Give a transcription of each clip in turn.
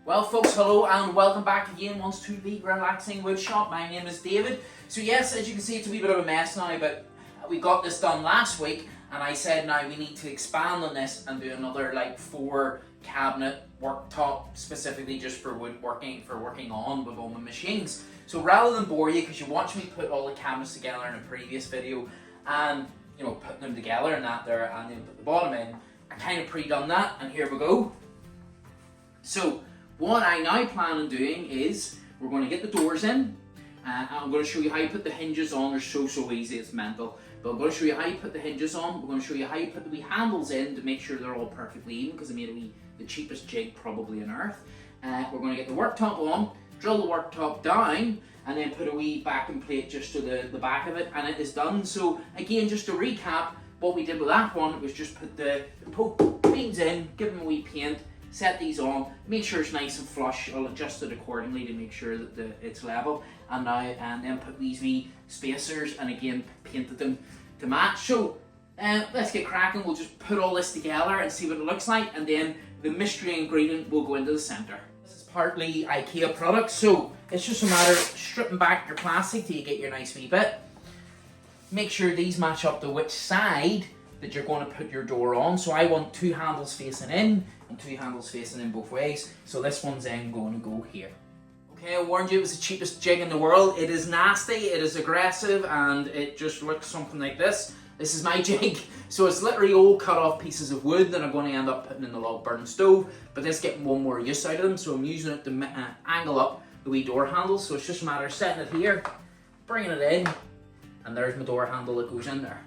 Well folks, hello and welcome back again once to the Relaxing Wood Shop. My name is David. So yes, as you can see, it's a wee bit of a mess now, but we got this done last week and I said now we need to expand on this and do another like 4 cabinet worktop specifically just for working on with all my machines. So rather than bore you, because you watched me put all the cabinets together in a previous video and putting them together and that there and then put the bottom in, I kind of pre-done that and here we go. So what I now plan on doing is we're going to get the doors in. I'm going to show you how you put the hinges on. They're so easy, it's mental. But I'm going to show you how you put the hinges on. We're going to show you how you put the wee handles in to make sure they're all perfectly even, because I made the cheapest jig probably on earth. We're going to get the worktop on, drill the worktop down, and then put a wee backing plate just to the back of it, and it is done. So again, just to recap, what we did with that one was just put the poke beams in, give them a wee paint, set these on, make sure it's nice and flush. I'll adjust it accordingly to make sure that it's level, and then put these wee spacers and again painted them to match. So let's get cracking. We'll just put all this together and see what it looks like, and then the mystery ingredient will go into the center. This is partly IKEA product, so it's just a matter of stripping back your plastic till you get your nice wee bit. Make sure these match up to which side that you're going to put your door on. So I want 2 handles facing in and 2 handles facing in both ways. So this one's then going to go here. Okay, I warned you it was the cheapest jig in the world. It is nasty, it is aggressive, and it just looks something like this. This is my jig. So it's literally all cut off pieces of wood that I'm going to end up putting in the log burning stove, but this getting one more use out of them. So I'm using it to angle up the wee door handles. So it's just a matter of setting it here, bringing it in, and there's my door handle that goes in there.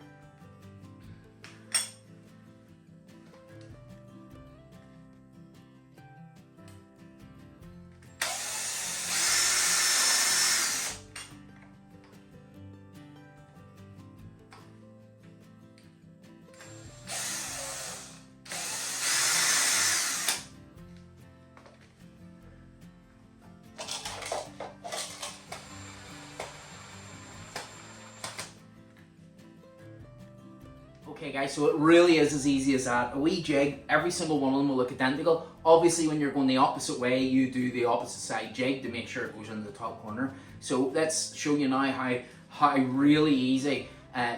Okay guys, so it really is as easy as that. A wee jig, every single one of them will look identical. Obviously when you're going the opposite way, you do the opposite side jig to make sure it goes into the top corner. So let's show you now how really easy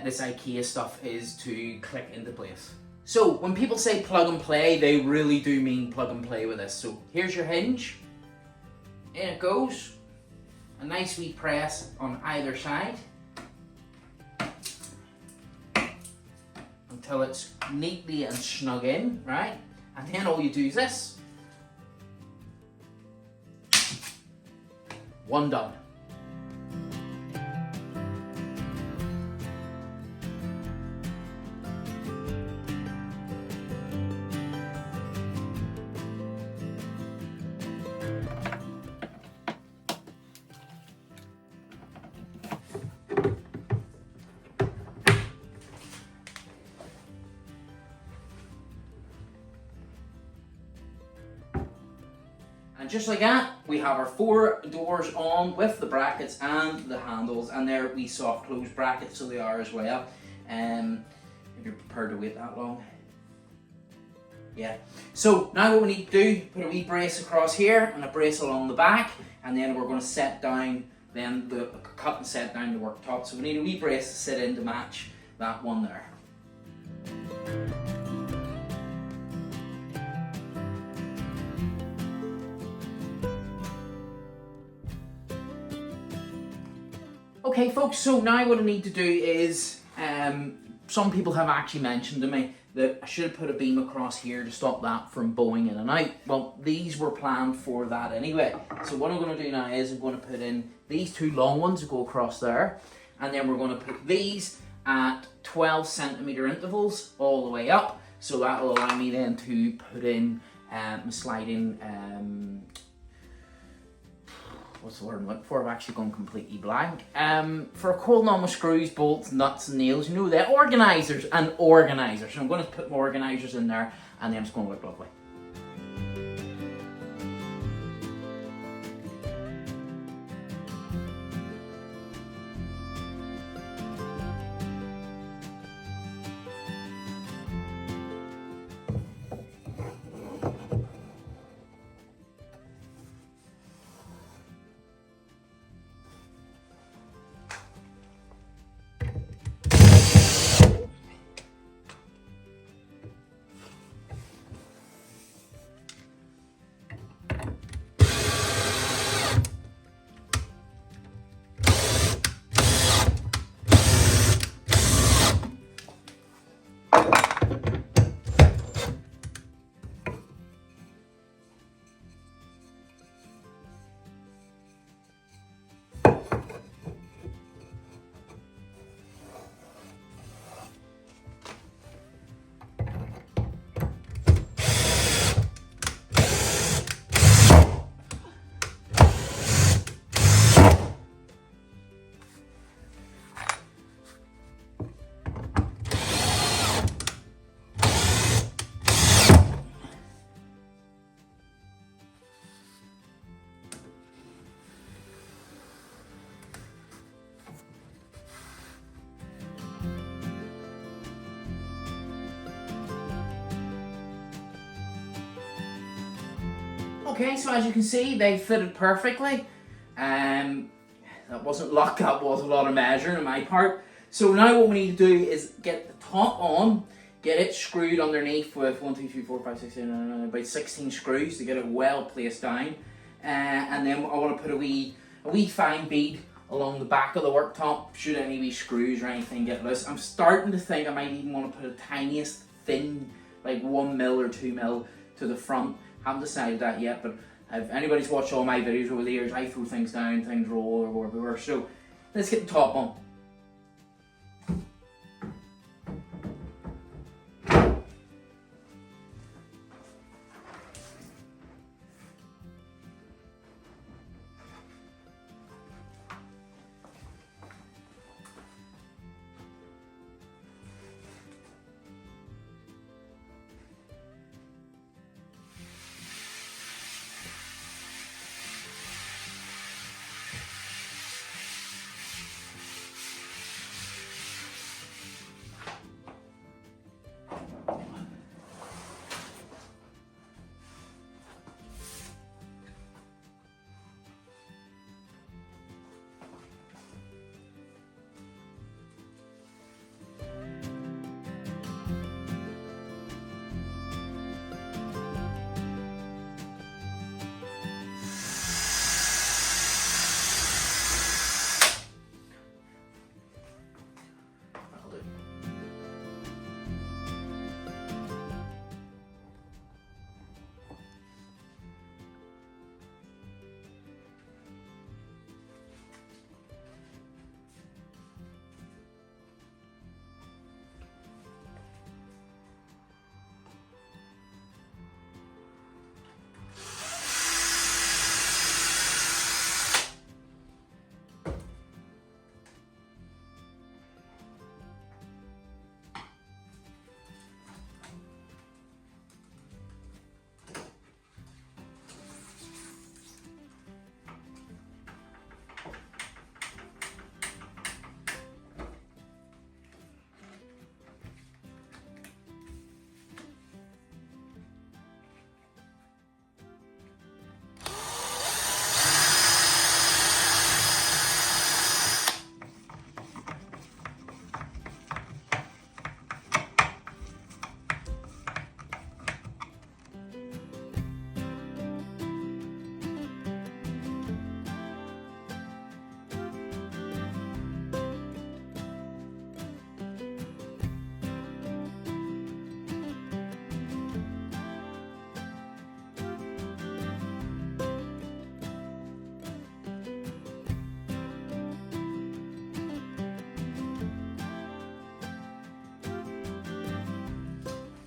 this IKEA stuff is to click into place. So when people say plug and play, they really do mean plug and play with this. So here's your hinge, in it goes, a nice wee press on either side, until it's neatly and snug in, right? And then all you do is this. One done. And just like that, we have our 4 doors on with the brackets and the handles, and they're wee soft close brackets, so they are as well. If you're prepared to wait that long. Yeah. So now what we need to do, put a wee brace across here and a brace along the back, and then we're going to set down, cut and set down the worktop. So we need a wee brace to sit in to match that one there. Okay folks, so now what I need to do is, some people have actually mentioned to me that I should have put a beam across here to stop that from bowing in and out. Well, these were planned for that anyway. So what I'm going to do now is I'm going to put in these 2 long ones that go across there, and then we're going to put these at 12 centimeter intervals all the way up. So that will allow me then to put in my sliding, what's the word I'm looking for? I've actually gone completely blank. For holding on with screws, bolts, nuts and nails, you know, the organisers and organisers. So I'm going to put my organisers in there, and then it's going to look lovely. Okay, so as you can see, they fitted perfectly. That wasn't luck, that was a lot of measuring on my part. So now what we need to do is get the top on, get it screwed underneath with 1, 2, 3, 4, 5, 6, 7, 8, 9, about 16 screws to get it well placed down. And then I want to put a wee fine bead along the back of the worktop, should any wee screws or anything get loose. I'm starting to think I might even want to put a tiniest thin, like 1 mil or 2 mil to the front. Haven't decided that yet, but if anybody's watched all my videos over the years, I throw things down, things roll or whatever. So let's get the top on.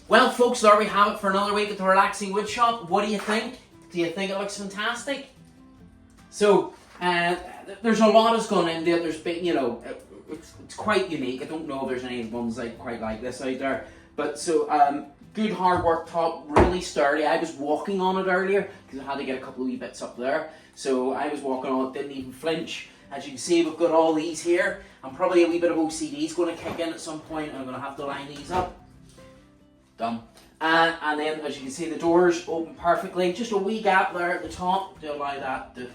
Well, folks, there we have it for another week at the Relaxing Wood Shop. What do you think? Do you think it looks fantastic? So, there's a lot that's gone into it. There's been, you know, it's quite unique. I don't know if there's any ones like quite like this out there. But so, good hard work top, really sturdy. I was walking on it earlier because I had to get a couple of wee bits up there. So I was walking on it, didn't even flinch. As you can see, we've got all these here. And probably a wee bit of OCD is going to kick in at some point, and I'm going to have to line these up. Done. And then, as you can see, the doors open perfectly. Just a wee gap there at the top to allow that to,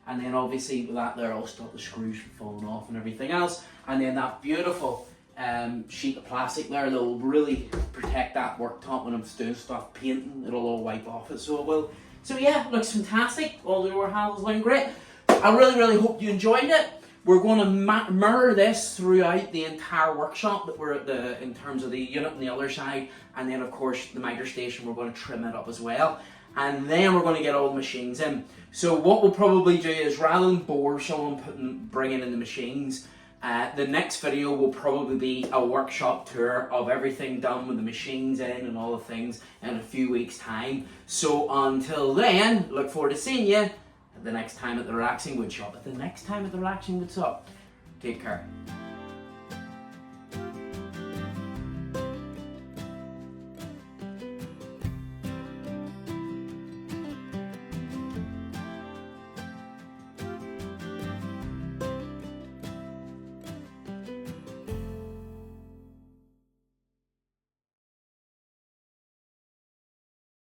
and then obviously with that there, I'll stop the screws from falling off and everything else. And then that beautiful sheet of plastic there that will really protect that worktop when I'm doing stuff painting. It'll all wipe off it, so it will. So yeah, it looks fantastic. All the door handles looking great. I really hope you enjoyed it. We're going to mirror this throughout the entire workshop that we're at in terms of the unit on the other side, and then of course the miter station, we're going to trim it up as well, and then we're going to get all the machines in. So what we'll probably do is, rather than bore someone bringing in the machines, the next video will probably be a workshop tour of everything done with the machines in and all the things in a few weeks time. So until then, look forward to seeing you the next time at the Relaxing Wood Shop. Take care.